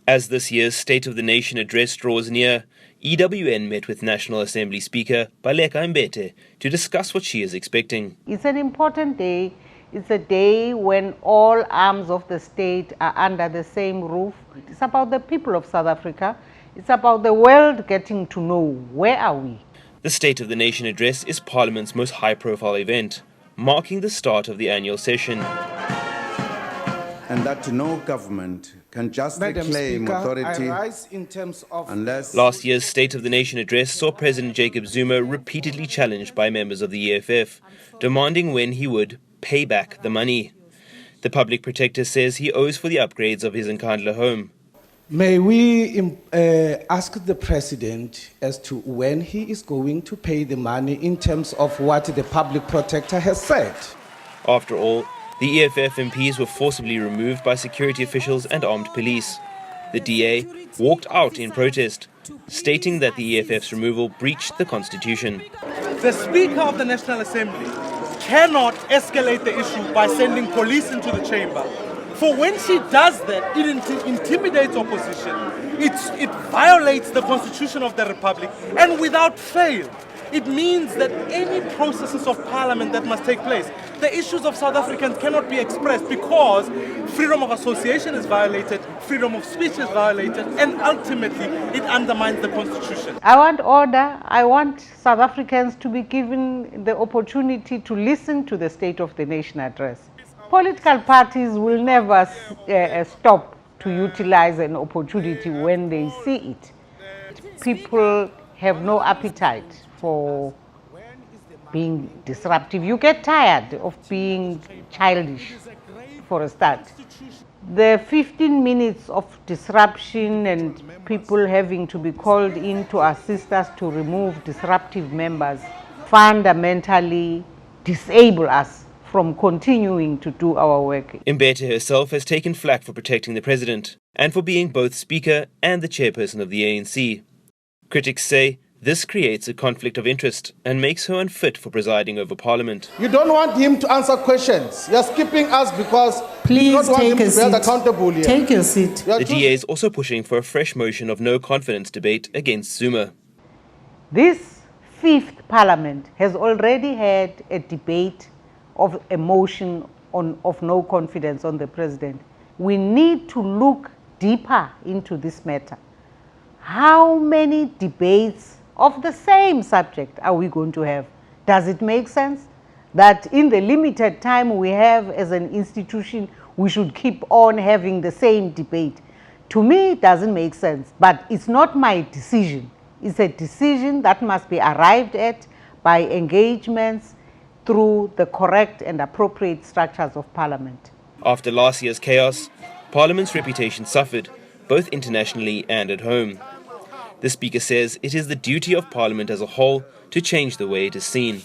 As this year's State of the Nation address draws near, EWN met with National Assembly Speaker Baleka Mbete to discuss what she is expecting. It's an important day. It's a day when all arms of the state are under the same roof. It's about the people of South Africa. It's about the world getting to know where are we. The State of the Nation address is Parliament's most high-profile event, marking the start of the annual session. And that no government can justly claim authority unless... Last year's State of the Nation address saw President Jacob Zuma repeatedly challenged by members of the EFF, demanding when he would pay back the money. The public protector says he owes for the upgrades of his Nkandla home. May we ask the President as to when he is going to pay the money in terms of what the public protector has said? After all, the EFF MPs were forcibly removed by security officials and armed police. The DA walked out in protest, stating that the EFF's removal breached the Constitution. The Speaker of the National Assembly cannot escalate the issue by sending police into the chamber. For when she does that, it intimidates opposition, it violates the Constitution of the Republic, and without fail, it means that any processes of parliament that must take place, the issues of South Africans cannot be expressed because freedom of association is violated, freedom of speech is violated, and ultimately it undermines the Constitution. I want order. I want South Africans to be given the opportunity to listen to the State of the Nation address. Political parties will never stop to utilize an opportunity when they see it. People have no appetite for being disruptive. You get tired of being childish, for a start. The 15 minutes of disruption and people having to be called in to assist us to remove disruptive members fundamentally disable us from continuing to do our work. Mbete herself has taken flak for protecting the president and for being both Speaker and the chairperson of the ANC. Critics say this creates a conflict of interest and makes her unfit for presiding over Parliament. You don't want him to answer questions. You're skipping us because you don't want him to be held accountable here. Take your seat. The DA is also pushing for a fresh motion of no confidence debate against Zuma. This fifth Parliament has already had a debate of a motion of no confidence on the president. We need to look deeper into this matter. How many debates of the same subject are we going to have? Does it make sense that in the limited time we have as an institution, we should keep on having the same debate? To me, it doesn't make sense, but it's not my decision. It's a decision that must be arrived at by engagements through the correct and appropriate structures of Parliament. After last year's chaos, Parliament's reputation suffered, both internationally and at home. The Speaker says it is the duty of Parliament as a whole to change the way it is seen.